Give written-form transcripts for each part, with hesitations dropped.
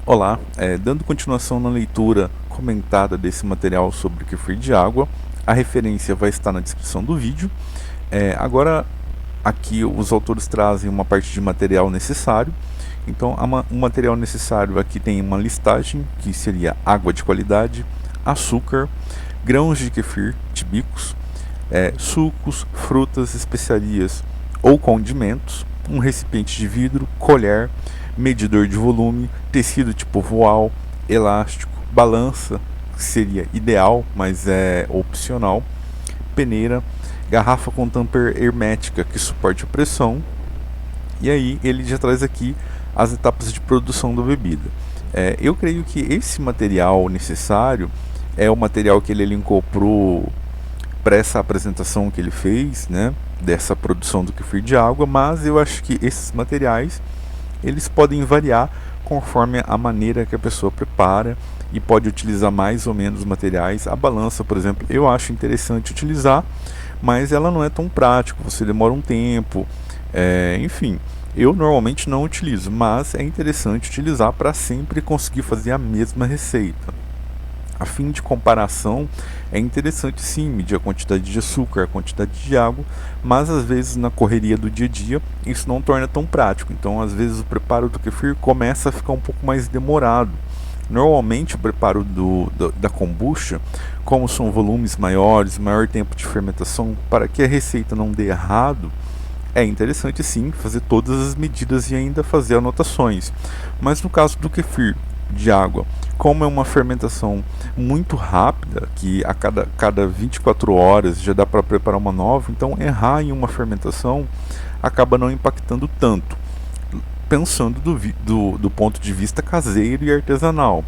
Olá, dando continuação na leitura comentada desse material sobre kefir de água, a referência vai estar na descrição do vídeo. Agora, aqui os autores trazem uma parte de material necessário. Então, o material necessário aqui tem uma listagem, que seria água de qualidade, açúcar, grãos de kefir típicos, sucos, frutas, especiarias ou condimentos, um recipiente de vidro, colher, medidor de volume, tecido tipo voal, elástico, balança, que seria ideal, mas é opcional, peneira, garrafa com tampa hermética que suporte a pressão. E aí ele já traz aqui as etapas de produção da bebida. Eu creio que esse material necessário é o material que ele elencou para essa apresentação que ele fez, né, dessa produção do kefir de água, mas eu acho que esses materiais eles podem variar conforme a maneira que a pessoa prepara e pode utilizar mais ou menos materiais. A balança, por exemplo, eu acho interessante utilizar, mas ela não é tão prática, você demora um tempo, enfim, eu normalmente não utilizo, mas é interessante utilizar para sempre conseguir fazer a mesma receita. A fim de comparação, é interessante sim medir a quantidade de açúcar, a quantidade de água, mas às vezes na correria do dia a dia isso não torna tão prático. Então às vezes o preparo do kefir começa a ficar um pouco mais demorado. Normalmente o preparo da kombucha, como são volumes maiores, maior tempo de fermentação, para que a receita não dê errado, é interessante sim fazer todas as medidas e ainda fazer anotações. Mas no caso do kefir de água, como é uma fermentação muito rápida, que a cada 24 horas já dá para preparar uma nova, então errar em uma fermentação acaba não impactando tanto, pensando do ponto de vista caseiro e artesanal.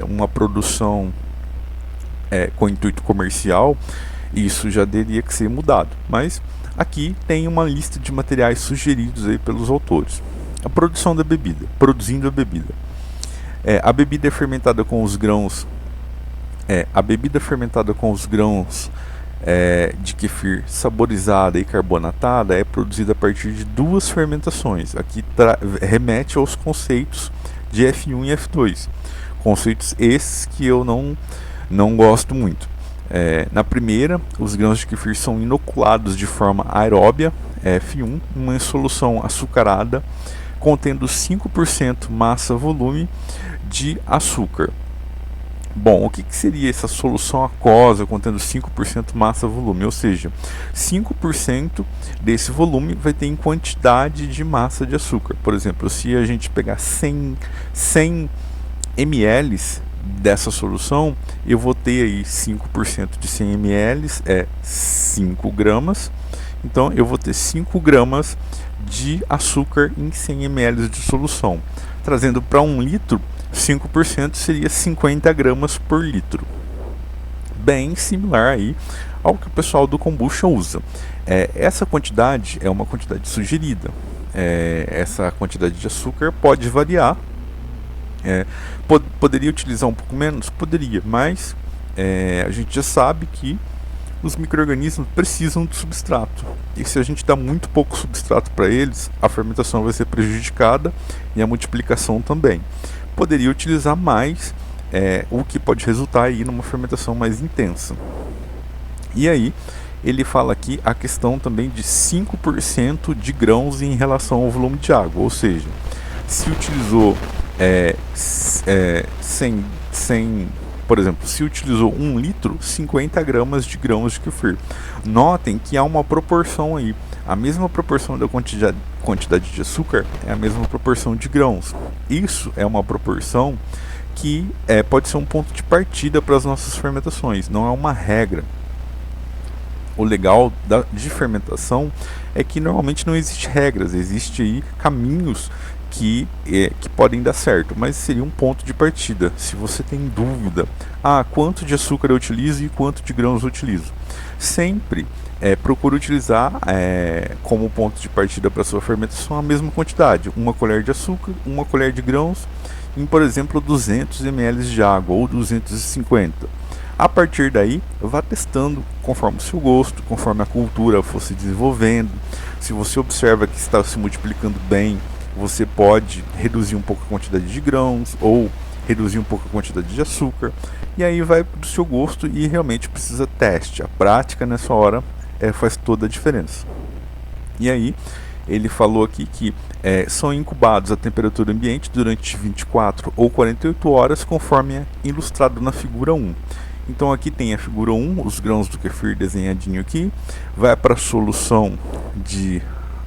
Uma produção com intuito comercial, isso já teria que ser mudado, mas aqui tem uma lista de materiais sugeridos aí pelos autores. A produção da bebida, produzindo a bebida. A bebida fermentada com os grãos de kefir saborizada e carbonatada é produzida a partir de duas fermentações. Aqui remete aos conceitos de F1 e F2, conceitos esses que eu não gosto muito. Na primeira, os grãos de kefir são inoculados de forma aeróbia, F1, uma solução açucarada contendo 5% massa-volume de açúcar. Bom, o que seria essa solução aquosa contendo 5% massa-volume? Ou seja, 5% desse volume vai ter em quantidade de massa de açúcar. Por exemplo, se a gente pegar 100 ml dessa solução, eu vou ter aí 5% de 100 ml, 5 gramas. Então eu vou ter 5 gramas de açúcar em 100 ml de solução. Trazendo para 1 litro, 5% seria 50 gramas por litro. Bem similar aí ao que o pessoal do kombucha usa. Essa quantidade é uma quantidade sugerida. Essa quantidade de açúcar pode variar. Poderia utilizar um pouco menos? Poderia, mas a gente já sabe que os micro-organismos precisam do substrato. E se a gente dá muito pouco substrato para eles, a fermentação vai ser prejudicada e a multiplicação também. Poderia utilizar mais, o que pode resultar aí numa fermentação mais intensa. E aí, ele fala aqui a questão também de 5% de grãos em relação ao volume de água. Ou seja, se utilizou 100, por exemplo, se utilizou 1 litro, 50 gramas de grãos de kefir. Notem que há uma proporção aí. A mesma proporção da quantidade de açúcar é a mesma proporção de grãos. Isso é uma proporção que pode ser um ponto de partida para as nossas fermentações, não é uma regra. O legal de fermentação é que normalmente não existe regras, existe aí caminhos que podem dar certo, mas seria um ponto de partida. Se você tem dúvida, quanto de açúcar eu utilizo e quanto de grãos eu utilizo, sempre procure utilizar como ponto de partida para sua fermentação a mesma quantidade, uma colher de açúcar, uma colher de grãos em, por exemplo, 200 ml de água ou 250. A partir daí, vá testando conforme o seu gosto, conforme a cultura for se desenvolvendo. Se você observa que está se multiplicando bem, você pode reduzir um pouco a quantidade de grãos ou reduzir um pouco a quantidade de açúcar, e aí vai do seu gosto e realmente precisa teste. A prática nessa hora faz toda a diferença. E aí ele falou aqui que são incubados a temperatura ambiente durante 24 ou 48 horas, conforme é ilustrado na figura 1. Então aqui tem a figura 1, os grãos do kefir desenhadinho aqui, vai para a solução de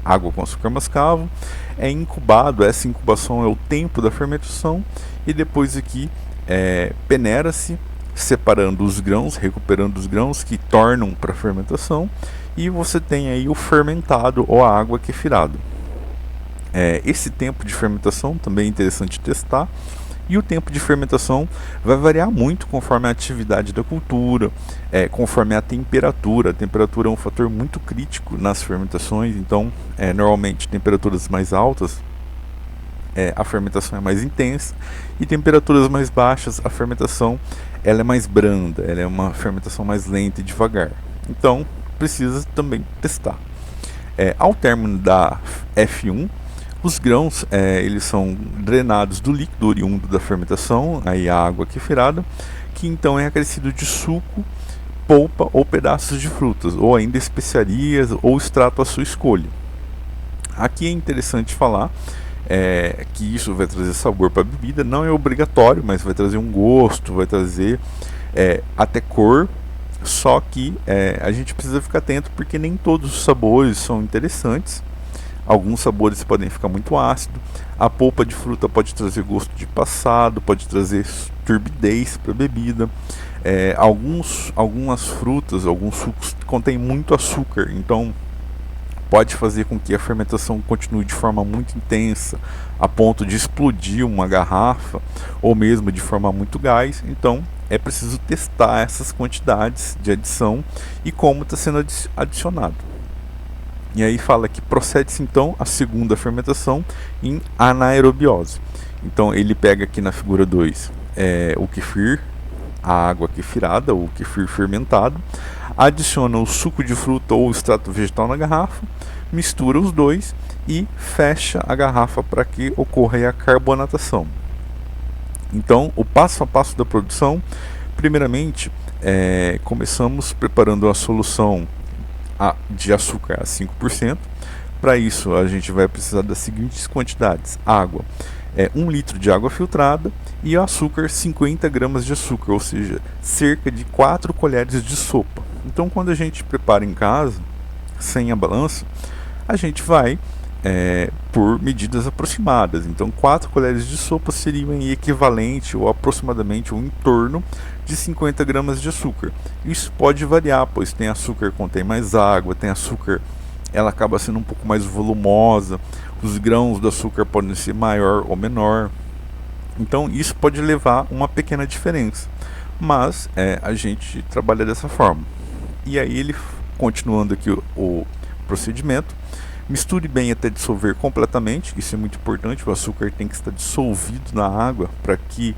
água com açúcar mascavo, é incubado, essa incubação é o tempo da fermentação, e depois aqui peneira-se, separando os grãos, recuperando os grãos que tornam para a fermentação, e você tem aí o fermentado ou a água kefirada. Esse tempo de fermentação também é interessante testar, e o tempo de fermentação vai variar muito conforme a atividade da cultura, conforme a temperatura. A temperatura é um fator muito crítico nas fermentações, então normalmente temperaturas mais altas a fermentação é mais intensa, e temperaturas mais baixas a fermentação ela é mais branda, ela é uma fermentação mais lenta e devagar. Então precisa também testar. Ao término da F1, os grãos eles são drenados do líquido oriundo da fermentação, aí a água kefirada, que então é acrescido de suco, polpa ou pedaços de frutas, ou ainda especiarias ou extrato à sua escolha. Aqui é interessante falar que isso vai trazer sabor para a bebida, não é obrigatório, mas vai trazer um gosto, vai trazer até cor, só que a gente precisa ficar atento porque nem todos os sabores são interessantes. Alguns sabores podem ficar muito ácidos, a polpa de fruta pode trazer gosto de passado, pode trazer turbidez para a bebida. Algumas frutas, alguns sucos contêm muito açúcar, então pode fazer com que a fermentação continue de forma muito intensa, a ponto de explodir uma garrafa, ou mesmo de formar muito gás. Então é preciso testar essas quantidades de adição e como está sendo adicionado. E aí fala que procede-se então a segunda fermentação em anaerobiose. Então ele pega aqui na figura 2 o kefir, a água kefirada, o kefir fermentado, adiciona o suco de fruta ou extrato vegetal na garrafa, mistura os dois e fecha a garrafa para que ocorra a carbonatação. Então o passo a passo da produção, primeiramente começamos preparando a solução de açúcar a 5%. Para isso a gente vai precisar das seguintes quantidades: água, 1 litro de água filtrada, e açúcar, 50 gramas de açúcar, ou seja, cerca de 4 colheres de sopa. Então quando a gente prepara em casa, sem a balança, a gente vai por medidas aproximadas. Então 4 colheres de sopa seriam equivalente ou aproximadamente ou em torno de 50 gramas de açúcar. Isso pode variar, pois tem açúcar que contém mais água, tem açúcar ela acaba sendo um pouco mais volumosa, os grãos do açúcar podem ser maior ou menor. Então isso pode levar uma pequena diferença, mas a gente trabalha dessa forma. E aí ele, continuando aqui o procedimento, misture bem até dissolver completamente. Isso é muito importante, o açúcar tem que estar dissolvido na água para que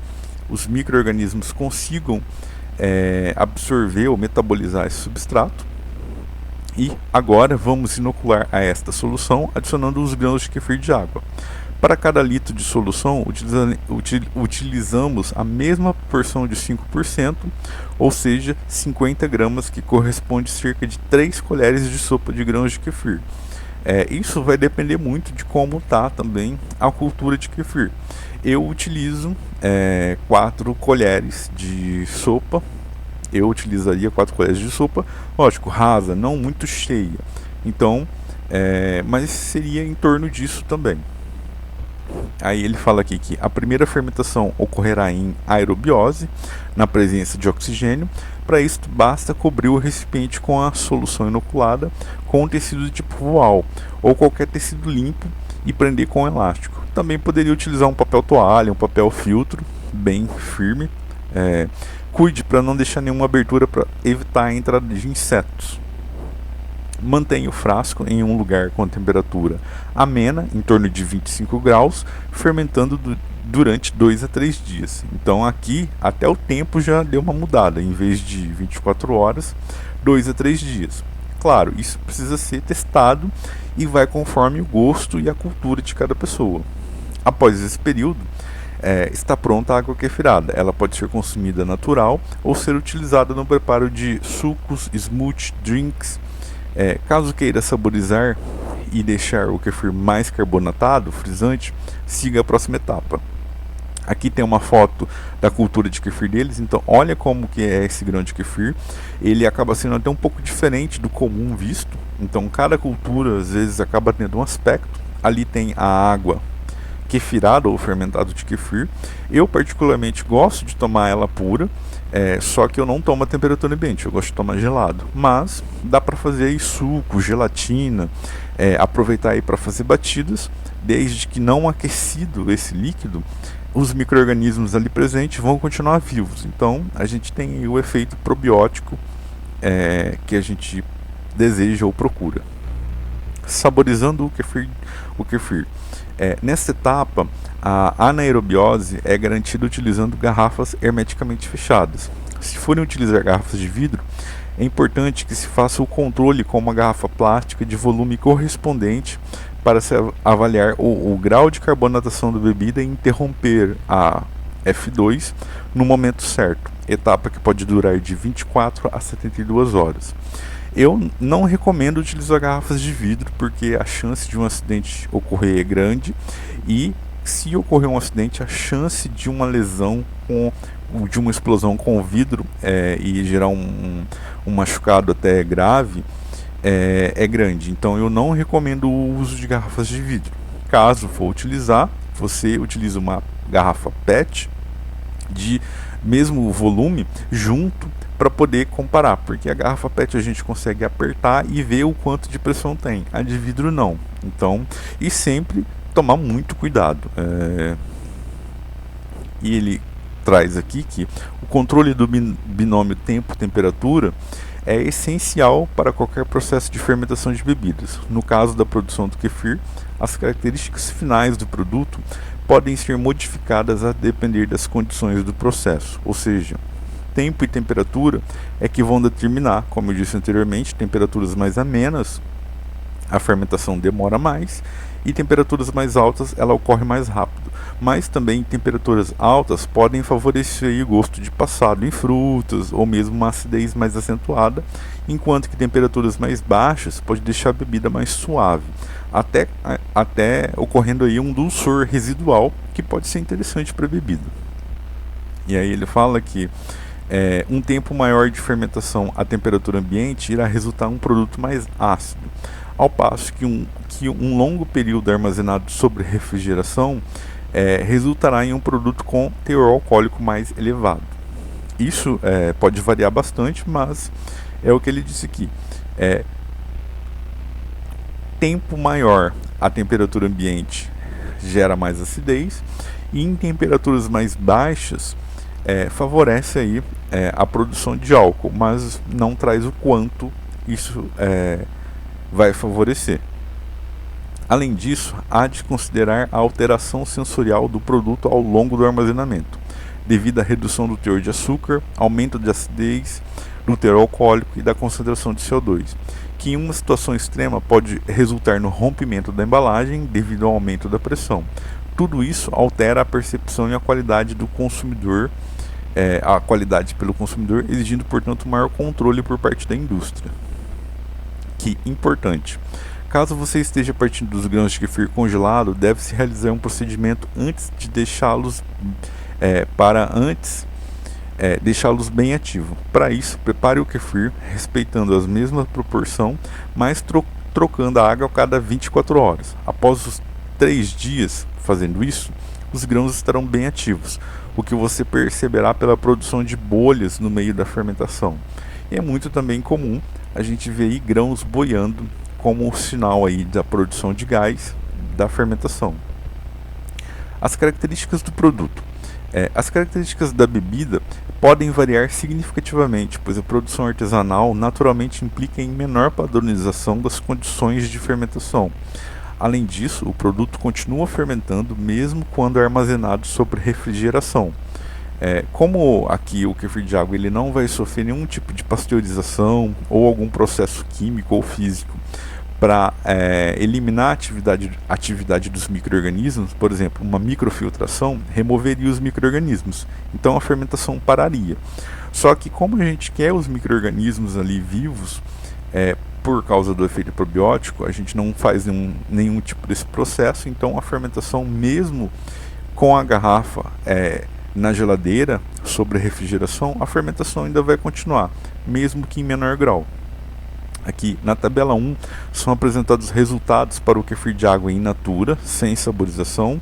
os micro-organismos consigam absorver ou metabolizar esse substrato. E agora vamos inocular a esta solução adicionando os grãos de kefir de água. Para cada litro de solução utilizamos a mesma porção de 5%, ou seja, 50 gramas, que corresponde a cerca de 3 colheres de sopa de grãos de kefir. Isso vai depender muito de como está também a cultura de kefir. Eu utilizo 4 colheres de sopa. Eu utilizaria 4 colheres de sopa, lógico, rasa, não muito cheia. Então, mas seria em torno disso também. Aí ele fala aqui que a primeira fermentação ocorrerá em aerobiose, na presença de oxigênio. Para isso, basta cobrir o recipiente com a solução inoculada com um tecido de tipo voal ou qualquer tecido limpo e prender com um elástico. Também poderia utilizar um papel toalha, um papel filtro bem firme. Cuide para não deixar nenhuma abertura para evitar a entrada de insetos. Mantenha o frasco em um lugar com temperatura amena, em torno de 25 graus, fermentando durante 2 a 3 dias. Então aqui até o tempo já deu uma mudada, em vez de 24 horas, 2 a 3 dias. Claro, isso precisa ser testado e vai conforme o gosto e a cultura de cada pessoa. Após esse período, está pronta a água kefirada. Ela pode ser consumida natural ou ser utilizada no preparo de sucos, smoothie, drinks. Caso queira saborizar e deixar o kefir mais carbonatado, frisante, siga a próxima etapa. Aqui tem uma foto da cultura de kefir deles, então olha como que é esse grão de kefir. Ele acaba sendo até um pouco diferente do comum visto, então cada cultura às vezes acaba tendo um aspecto. Ali tem a água kefirada ou fermentado de kefir. Eu particularmente gosto de tomar ela pura, só que eu não tomo a temperatura ambiente, eu gosto de tomar gelado. Mas dá para fazer aí suco, gelatina, aproveitar aí para fazer batidas, desde que não aquecido esse líquido, os micro-organismos ali presentes vão continuar vivos. Então a gente tem o efeito probiótico que a gente deseja ou procura. Saborizando o kefir. Nessa etapa, a anaerobiose é garantida utilizando garrafas hermeticamente fechadas. Se forem utilizar garrafas de vidro, é importante que se faça o controle com uma garrafa plástica de volume correspondente para se avaliar o grau de carbonatação da bebida e interromper a F2 no momento certo, etapa que pode durar de 24 a 72 horas. Eu não recomendo utilizar garrafas de vidro porque a chance de um acidente ocorrer é grande, e se ocorrer um acidente, a chance de uma lesão de uma explosão com o vidro e gerar um machucado até grave é grande. Então eu não recomendo o uso de garrafas de vidro. Caso for utilizar, você utiliza uma garrafa PET de mesmo volume junto para poder comparar, porque a garrafa PET a gente consegue apertar e ver o quanto de pressão tem, a de vidro não. Então, e sempre tomar muito cuidado. E ele traz aqui que o controle do binômio tempo-temperatura é essencial para qualquer processo de fermentação de bebidas. No caso da produção do kefir, as características finais do produto podem ser modificadas a depender das condições do processo, ou seja, tempo e temperatura é que vão determinar, como eu disse anteriormente, temperaturas mais amenas, a fermentação demora mais, e temperaturas mais altas ela ocorre mais rápido. Mas também temperaturas altas podem favorecer o gosto de passado em frutas ou mesmo uma acidez mais acentuada, enquanto que temperaturas mais baixas pode deixar a bebida mais suave, até ocorrendo aí um dulçor residual que pode ser interessante para a bebida. E aí ele fala que um tempo maior de fermentação à temperatura ambiente irá resultar em um produto mais ácido, ao passo que um longo período armazenado sob refrigeração resultará em um produto com teor alcoólico mais elevado. Isso pode variar bastante, mas é o que ele disse aqui. Tempo maior à temperatura ambiente gera mais acidez, e em temperaturas mais baixas favorece aí a produção de álcool, mas não traz o quanto isso vai favorecer. Além disso, há de considerar a alteração sensorial do produto ao longo do armazenamento, devido à redução do teor de açúcar, aumento de acidez, do teor alcoólico e da concentração de CO2, que em uma situação extrema pode resultar no rompimento da embalagem devido ao aumento da pressão. Tudo isso altera a percepção e a qualidade do consumidor, a qualidade pelo consumidor, exigindo, portanto, maior controle por parte da indústria. Que importante. Caso você esteja partindo dos grãos de kefir congelado, deve-se realizar um procedimento antes de deixá-los deixá-los bem ativos. Para isso, prepare o kefir respeitando a mesma proporção, mas trocando a água a cada 24 horas. Após os 3 dias fazendo isso, os grãos estarão bem ativos, o que você perceberá pela produção de bolhas no meio da fermentação. E é muito também comum a gente ver aí grãos boiando como sinal aí da produção de gás da fermentação. As características do produto. As características da bebida podem variar significativamente, pois a produção artesanal naturalmente implica em menor padronização das condições de fermentação. Além disso, o produto continua fermentando mesmo quando é armazenado sob refrigeração. Como aqui o kefir de água ele não vai sofrer nenhum tipo de pasteurização ou algum processo químico ou físico para eliminar a atividade dos micro-organismos, por exemplo, uma microfiltração removeria os micro-organismos, então a fermentação pararia. Só que como a gente quer os micro-organismos ali vivos, por causa do efeito probiótico, a gente não faz nenhum tipo desse processo, então a fermentação, mesmo com a garrafa na geladeira, sobre a refrigeração, a fermentação ainda vai continuar, mesmo que em menor grau. Aqui na tabela 1 são apresentados resultados para o kefir de água in natura, sem saborização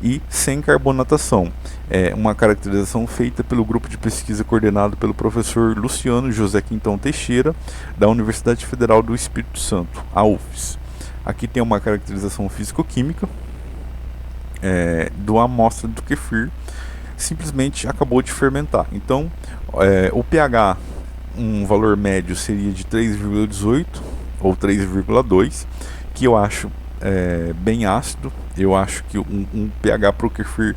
e sem carbonatação. É uma caracterização feita pelo grupo de pesquisa coordenado pelo professor Luciano José Quintão Teixeira, da Universidade Federal do Espírito Santo, a UFES. Aqui tem uma caracterização físico-química do amostra do kefir, simplesmente acabou de fermentar. Então, o pH, um valor médio seria de 3,18 ou 3,2, que eu acho bem ácido. Eu acho que um pH para o kefir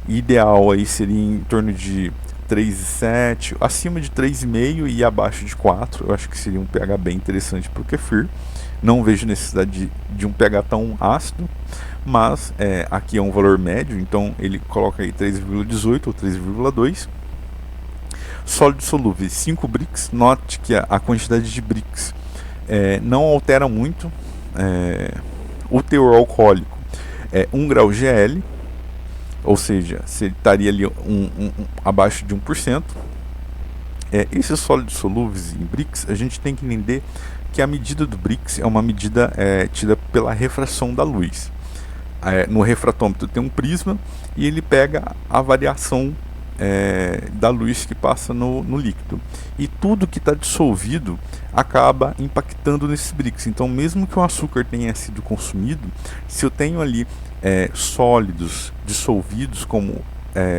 ideal aí seria em torno de 3,7, acima de 3,5 e abaixo de 4. Eu acho que seria um pH bem interessante para o kefir. Não vejo necessidade de um pH tão ácido, mas aqui é um valor médio, então ele coloca aí 3,18 ou 3,2. Sólidos solúveis 5 Brix. Note que a quantidade de Brix não altera muito. O teor alcoólico é 1 grau GL, ou seja, você estaria ali abaixo de 1%. Esses sólidos solúveis em Brix, a gente tem que entender que a medida do Brix é uma medida tida pela refração da luz. No refratômetro tem um prisma e ele pega a variação da luz que passa no líquido, e tudo que está dissolvido acaba impactando nesses Brix. Então, mesmo que o açúcar tenha sido consumido, se eu tenho ali sólidos dissolvidos como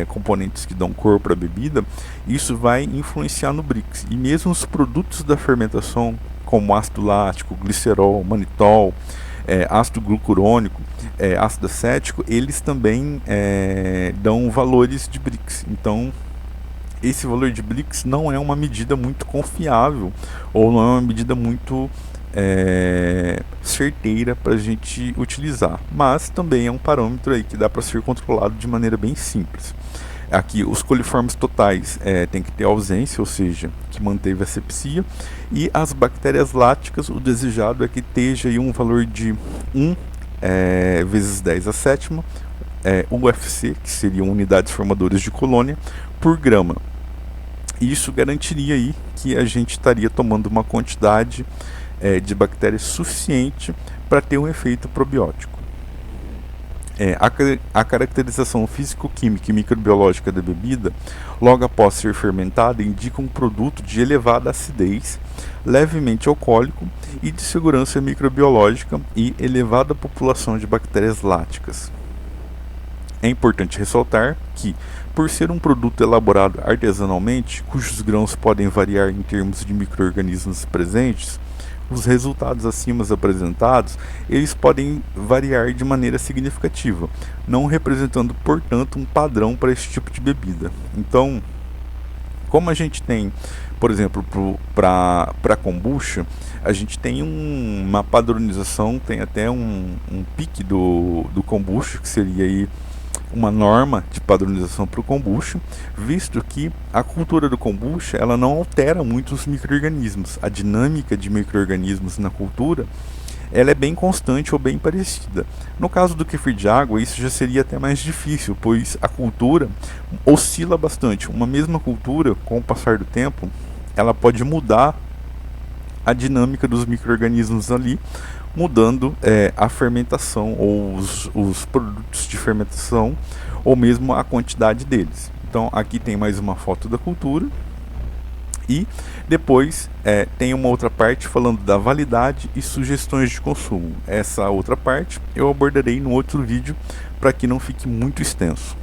componentes que dão cor para a bebida, isso vai influenciar no Brix. E mesmo os produtos da fermentação, como ácido lático, glicerol, manitol, ácido glucurônico, ácido acético, eles também dão valores de Brix. Então, esse valor de Brix não é uma medida muito confiável, ou não é uma medida muito certeira para a gente utilizar, mas também é um parâmetro aí que dá para ser controlado de maneira bem simples. Aqui os coliformes totais tem que ter ausência, ou seja, que manteve a asepsia, e as bactérias láticas, o desejado é que esteja aí um valor de 1 vezes 10 a sétima UFC, que seriam unidades formadoras de colônia, por grama. Isso garantiria aí que a gente estaria tomando uma quantidade de bactérias suficiente para ter um efeito probiótico. A caracterização físico-química e microbiológica da bebida, logo após ser fermentada, indica um produto de elevada acidez, levemente alcoólico e de segurança microbiológica e elevada população de bactérias láticas. É importante ressaltar que, por ser um produto elaborado artesanalmente, cujos grãos podem variar em termos de micro-organismos presentes, os resultados acima apresentados, eles podem variar de maneira significativa, não representando, portanto, um padrão para esse tipo de bebida. Então, como a gente tem, por exemplo, para kombucha, a gente tem uma padronização, tem até um pique do kombucha, que seria aí uma norma de padronização para o kombucha, visto que a cultura do kombucha ela não altera muito os micro-organismos. A dinâmica de micro-organismos na cultura ela é bem constante ou bem parecida. No caso do kefir de água, isso já seria até mais difícil, pois a cultura oscila bastante. Uma mesma cultura, com o passar do tempo, ela pode mudar a dinâmica dos micro-organismos ali, mudando a fermentação ou os produtos de fermentação, ou mesmo a quantidade deles. Então aqui tem mais uma foto da cultura, e depois tem uma outra parte falando da validade e sugestões de consumo. Essa outra parte eu abordarei no outro vídeo, para que não fique muito extenso.